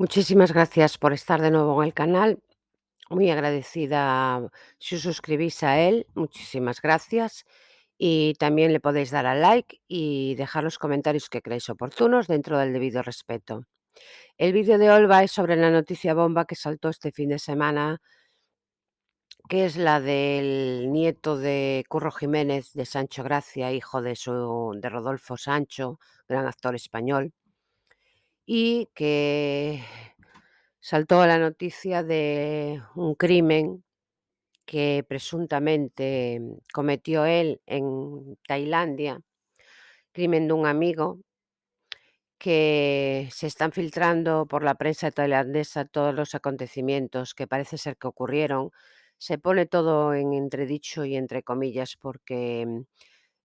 Muchísimas gracias por estar de nuevo en el canal. Muy agradecida si os suscribís a él. Muchísimas gracias. Y también le podéis dar al like y dejar los comentarios que creáis oportunos dentro del debido respeto. El vídeo de hoy va sobre la noticia bomba que saltó este fin de semana, que es la del nieto de Curro Jiménez, de Sancho Gracia, hijo de Rodolfo Sancho, gran actor español, y que saltó la noticia de un crimen que presuntamente cometió él en Tailandia, crimen dun amigo, que se están filtrando por la prensa tailandesa todos los acontecimientos que parece ser que ocurrieron. Se pone todo en entredicho y entre comillas porque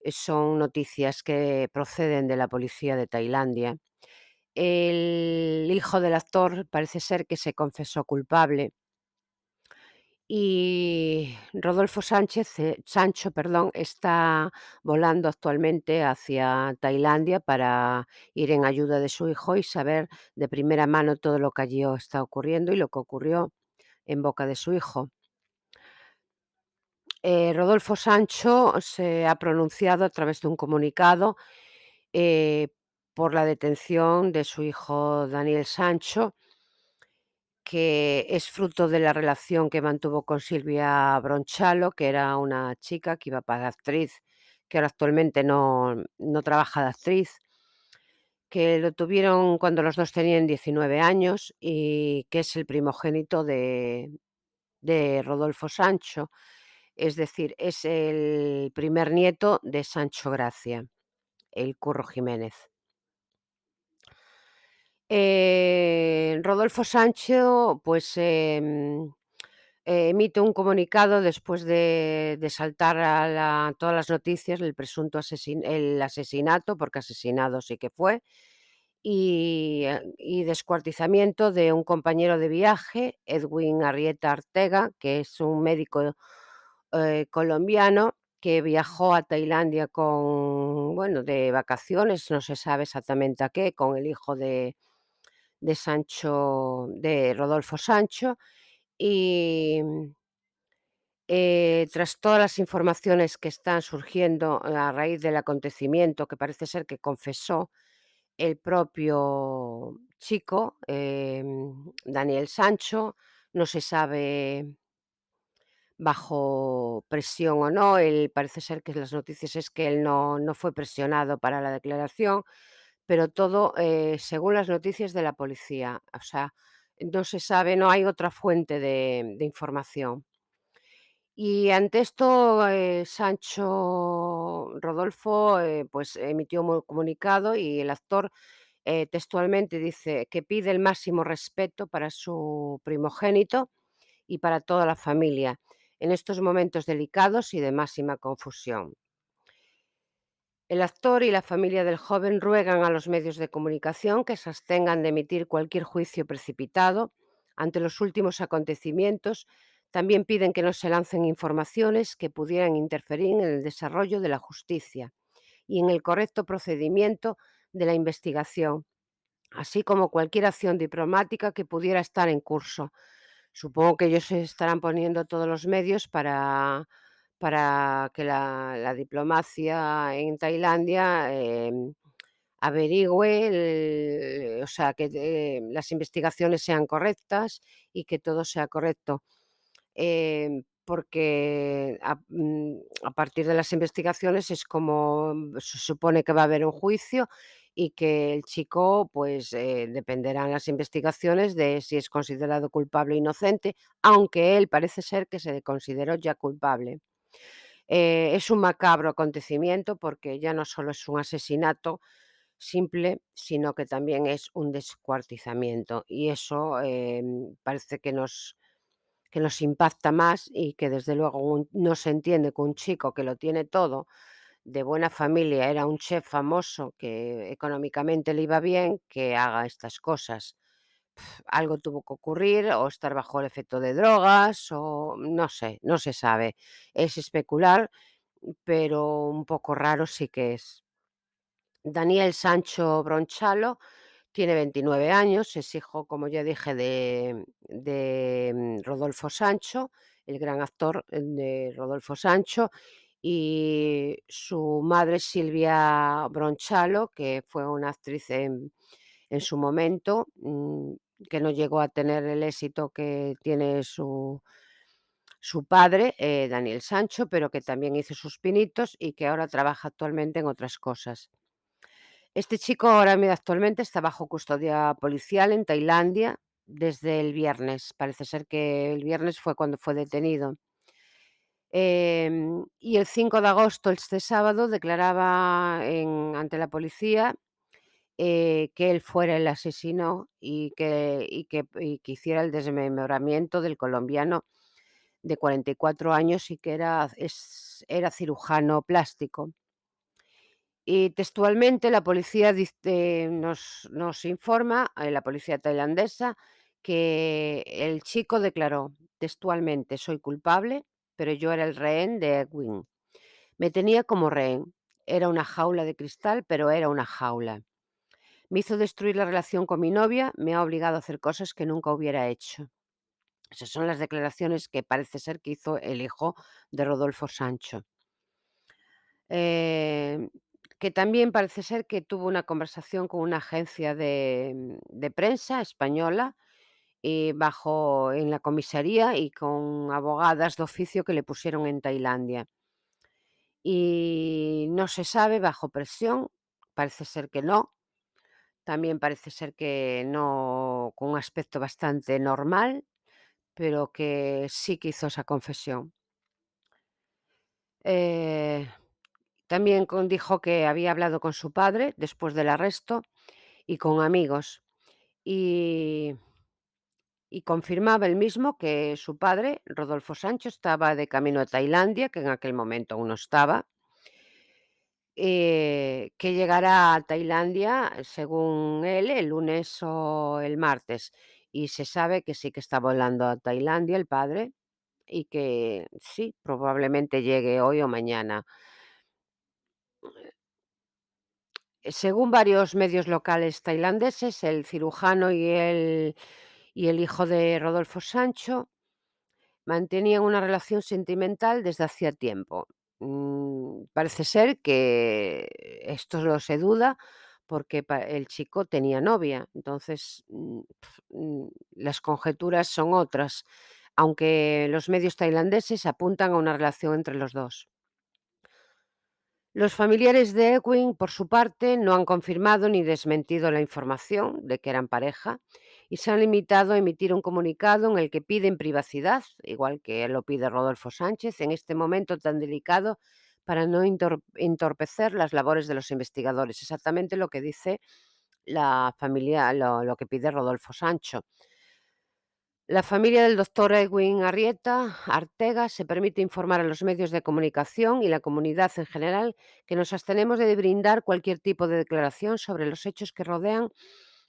son noticias que proceden de la policía de Tailandia. El hijo del actor parece ser que se confesó culpable. Y Rodolfo Sancho, perdón, está volando actualmente hacia Tailandia para ir en ayuda de su hijo y saber de primera mano todo lo que allí está ocurriendo y lo que ocurrió en boca de su hijo. Rodolfo Sancho se ha pronunciado a través de un comunicado eh, por la detención de su hijo Daniel Sancho, que es fruto de la relación que mantuvo con Silvia Bronchalo, que era una chica que iba para actriz, que ahora actualmente no trabaja de actriz, que lo tuvieron cuando los 2 tenían 19 años y que es el primogénito de Rodolfo Sancho, es decir, es el primer nieto de Sancho Gracia, el Curro Jiménez. Rodolfo Sancho, pues, emite un comunicado después de saltar a todas las noticias el presunto el asesinato, porque asesinado sí que fue, y descuartizamiento de un compañero de viaje, Edwin Arrieta Ortega, que es un médico colombiano que viajó a Tailandia bueno, de vacaciones, no se sabe exactamente a qué, con el hijo de Rodolfo Sancho. Y tras todas las informaciones que están surgiendo a raíz del acontecimiento, que parece ser que confesó el propio chico, Daniel Sancho, no se sabe bajo presión o no. Él parece ser que las noticias es que él no fue presionado para la declaración, pero todo según las noticias de la policía. O sea, no se sabe, no hay otra fuente de información. Y ante esto, Rodolfo, pues emitió un comunicado y el actor, textualmente dice que pide el máximo respeto para su primogénito y para toda la familia en estos momentos delicados y de máxima confusión. El actor y la familia del joven ruegan a los medios de comunicación que se abstengan de emitir cualquier juicio precipitado ante los últimos acontecimientos. También piden que no se lancen informaciones que pudieran interferir en el desarrollo de la justicia y en el correcto procedimiento de la investigación, así como cualquier acción diplomática que pudiera estar en curso. Supongo que ellos se estarán poniendo todos los medios para que la diplomacia en Tailandia, averigüe o sea, que las investigaciones sean correctas y que todo sea correcto. Porque a partir de las investigaciones es como se supone que va a haber un juicio y que el chico, pues, dependerán las investigaciones de si es considerado culpable o inocente, aunque él parece ser que se consideró ya culpable. Es un macabro acontecimiento porque ya no solo es un asesinato simple, sino que también es un descuartizamiento y eso, parece que nos impacta más y que desde luego no se entiende que un chico que lo tiene todo, de buena familia, era un chef famoso, que económicamente le iba bien, que haga estas cosas. Algo tuvo que ocurrir o estar bajo el efecto de drogas o no sé, no se sabe. Es especular, pero un poco raro sí que es. Daniel Sancho Bronchalo Tiene 29 años, es hijo, como ya dije, Rodolfo Sancho, el gran actor de Rodolfo Sancho, y su madre Silvia Bronchalo, que fue una actriz en su momento, que no llegó a tener el éxito que tiene su padre, Daniel Sancho, pero que también hizo sus pinitos y que ahora trabaja actualmente en otras cosas. Este chico actualmente está bajo custodia policial en Tailandia desde el viernes. Parece ser que el viernes fue cuando fue detenido. Y el 5 de agosto, este sábado, declaraba ante la policía que él fuera el asesino y que hiciera el desmembramiento del colombiano de 44 años y que era cirujano plástico. Y textualmente la policía nos informa, la policía tailandesa, que el chico declaró textualmente: "Soy culpable, pero yo era el rehén de Edwin. Me tenía como rehén. Era una jaula de cristal, pero era una jaula. Me hizo destruir la relación con mi novia, me ha obligado a hacer cosas que nunca hubiera hecho". Esas son las declaraciones que parece ser que hizo el hijo de Rodolfo Sancho. Em, que también parece ser que tuvo una conversación con una agencia de prensa española, y en la comisaría y con abogadas de oficio que le pusieron en Tailandia. Y no se sabe, bajo presión, parece ser que no, también parece ser que no, con un aspecto bastante normal, pero que sí que hizo esa confesión. Eh, También dijo que había hablado con su padre después del arresto y con amigos, y, y confirmaba él mismo que su padre, Rodolfo Sancho, estaba de camino a Tailandia, que en aquel momento aún no estaba, que llegará a Tailandia, según él, el lunes o el martes. Y se sabe que sí que está volando a Tailandia el padre y que sí, probablemente llegue hoy o mañana. Según varios medios locales tailandeses, el cirujano y el hijo de Rodolfo Sancho mantenían una relación sentimental desde hacía tiempo. Parece ser que esto lo se duda porque el chico tenía novia, entonces las conjeturas son otras, aunque los medios tailandeses apuntan a una relación entre los dos. Los familiares de Ewing, por su parte, no han confirmado ni desmentido la información de que eran pareja y se han limitado a emitir un comunicado en el que piden privacidad, igual que lo pide Rodolfo Sánchez, en este momento tan delicado para no entorpecer las labores de los investigadores. Exactamente lo que dice la familia, lo que pide Rodolfo Sancho. La familia del doctor Edwin Arrieta Artega se permite informar a los medios de comunicación y la comunidad en general que nos abstenemos de brindar cualquier tipo de declaración sobre los hechos que rodean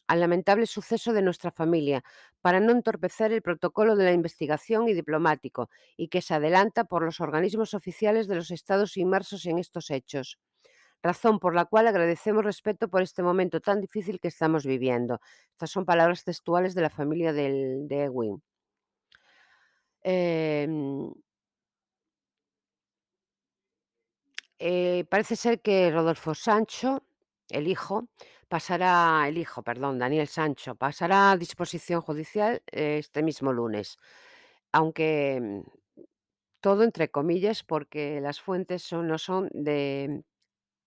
al lamentable suceso de nuestra familia, para no entorpecer el protocolo de la investigación y diplomático, y que se adelanta por los organismos oficiales de los estados inmersos en estos hechos. Razón por la cual agradecemos respeto por este momento tan difícil que estamos viviendo. Estas son palabras textuales de la familia de Ewing. Em, Parece ser que Rodolfo Sancho, perdón, Daniel Sancho, pasará a disposición judicial este mismo lunes, aunque todo entre comillas, porque las fuentes no son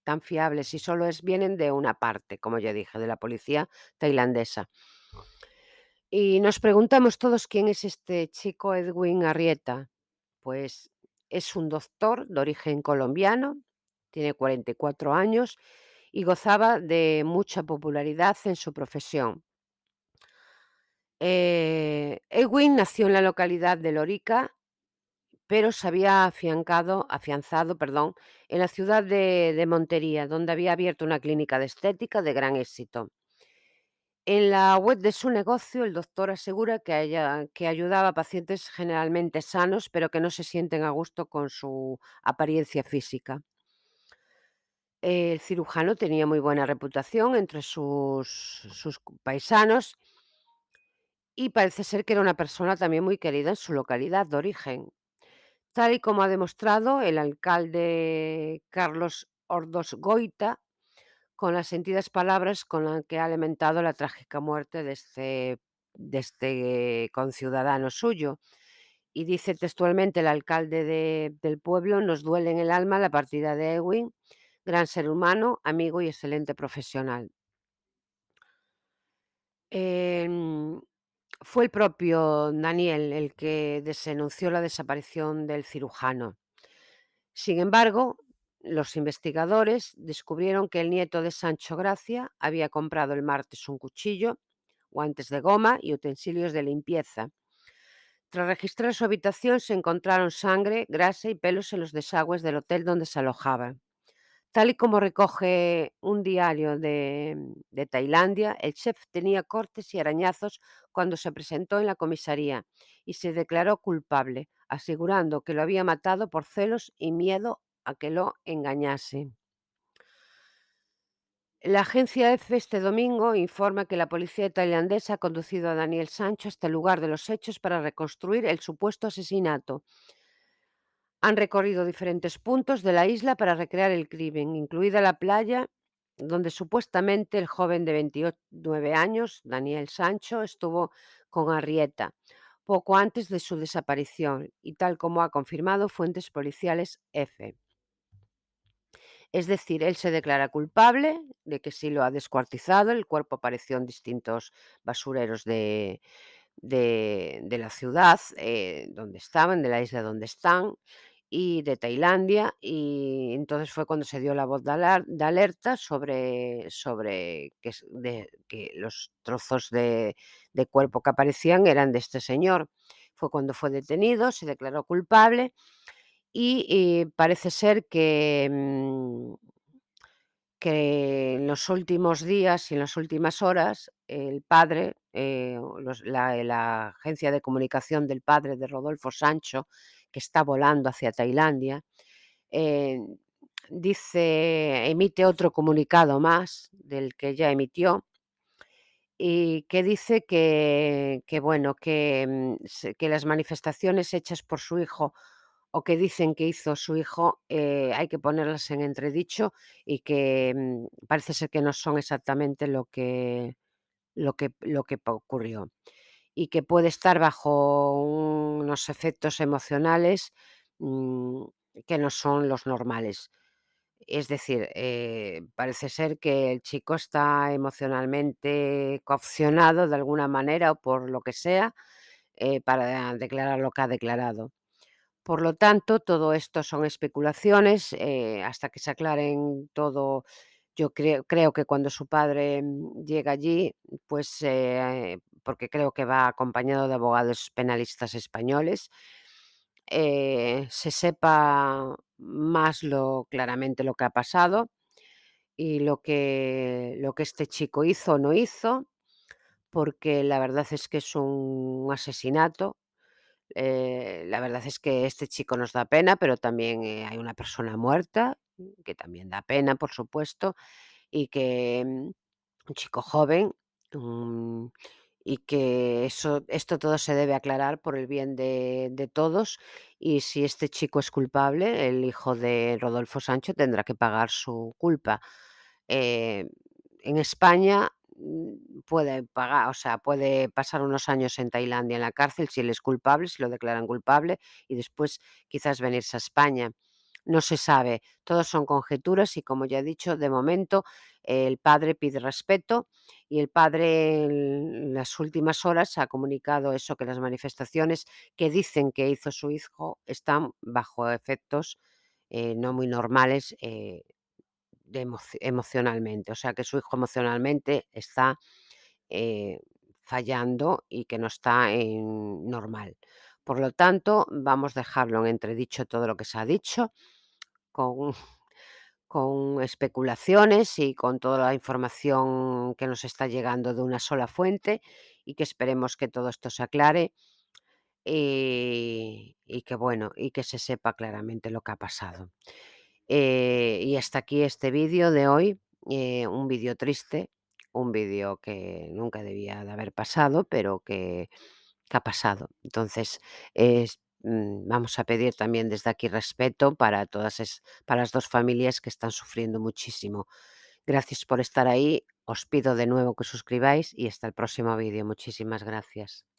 tan fiables y solo vienen de una parte, como ya dije, de la policía tailandesa. Y nos preguntamos todos quién es este chico Edwin Arrieta. Pues es un doctor de origen colombiano, tiene 44 años y gozaba de mucha popularidad en su profesión. Edwin nació en la localidad de Lorica, pero se había afianzado, perdón, en la ciudad de Montería, donde había abierto una clínica de estética de gran éxito. En la web de su negocio, el doctor asegura que ayudaba a pacientes generalmente sanos, pero que no se sienten a gusto con su apariencia física. El cirujano tenía muy buena reputación entre sus paisanos y parece ser que era una persona también muy querida en su localidad de origen, tal y como ha demostrado el alcalde Carlos Ordós Goita con las sentidas palabras con las que ha lamentado la trágica muerte de este conciudadano suyo. Y dice textualmente el alcalde del pueblo: "Nos duele en el alma la partida de Ewing, gran ser humano, amigo y excelente profesional". Em, Fue el propio Daniel el que denunció la desaparición del cirujano. Sin embargo, los investigadores descubrieron que el nieto de Sancho Gracia había comprado el martes un cuchillo, guantes de goma y utensilios de limpieza. Tras registrar su habitación se encontraron sangre, grasa y pelos en los desagües del hotel donde se alojaba. Tal y como recoge un diario de Tailandia, el chef tenía cortes y arañazos cuando se presentó en la comisaría y se declaró culpable, asegurando que lo había matado por celos y miedo a que lo engañase. La agencia EFE este domingo informa que la policía tailandesa ha conducido a Daniel Sancho hasta el lugar de los hechos para reconstruir el supuesto asesinato. Han recorrido diferentes puntos de la isla para recrear el crimen, incluida la playa donde supuestamente el joven de 29 años, Daniel Sancho, estuvo con Arrieta poco antes de su desaparición y tal como ha confirmado fuentes policiales EFE. Es decir, él se declara culpable de que sí lo ha descuartizado, el cuerpo apareció en distintos basureros de la ciudad, donde estaban, de la isla donde están, y de Tailandia, y entonces fue cuando se dio la voz de alerta sobre que los trozos de cuerpo que aparecían eran de este señor. Fue cuando fue detenido, se declaró culpable y parece ser que en los últimos días y en las últimas horas, el padre, la agencia de comunicación del padre de Rodolfo Sancho, que está volando hacia Tailandia, eh, emite otro comunicado más del que ya emitió y que dice que bueno, que las manifestaciones hechas por su hijo o que dicen que hizo su hijo, hay que ponerlas en entredicho y que, parece ser que no son exactamente lo que ocurrió, y que puede estar bajo unos efectos emocionales, mm, que no son los normales. Es decir, parece ser que el chico está emocionalmente coaccionado de alguna manera o por lo que sea, para declarar lo que ha declarado. Por lo tanto, todo esto son especulaciones, hasta que se aclaren todo. Yo creo que cuando su padre, llegue allí, pues, porque creo que va acompañado de abogados penalistas españoles, se sepa más lo claramente lo que ha pasado y lo que este chico hizo o no hizo, porque la verdad es que es un asesinato. La verdad es que este chico nos da pena, pero también, hay una persona muerta, que también da pena, por supuesto, y que, un chico joven, mm, y que esto todo se debe aclarar por el bien de todos, y si este chico es culpable, el hijo de Rodolfo Sancho tendrá que pagar su culpa. Eh, en España, puede pagar, o sea, puede pasar unos años en Tailandia en la cárcel si él es culpable, si lo declaran culpable, y después quizás venirse a España. No se sabe, todo son conjeturas y, como ya he dicho, de momento el padre pide respeto y el padre en las últimas horas ha comunicado eso, que las manifestaciones que dicen que hizo su hijo están bajo efectos, no muy normales, emocionalmente, o sea, que su hijo emocionalmente está, fallando y que no está en normal. Por lo tanto, vamos a dejarlo en entredicho todo lo que se ha dicho, con con especulaciones y con toda la información que nos está llegando de una sola fuente, y que esperemos que todo esto se aclare, y que bueno, y que se sepa claramente lo que ha pasado. Y hasta aquí este vídeo de hoy, un vídeo triste, un vídeo que nunca debía de haber pasado, pero que ha pasado. Entonces, vamos a pedir también desde aquí respeto para para las 2 familias que están sufriendo muchísimo. Gracias por estar ahí. Os pido de nuevo que suscribáis y hasta el próximo vídeo. Muchísimas gracias.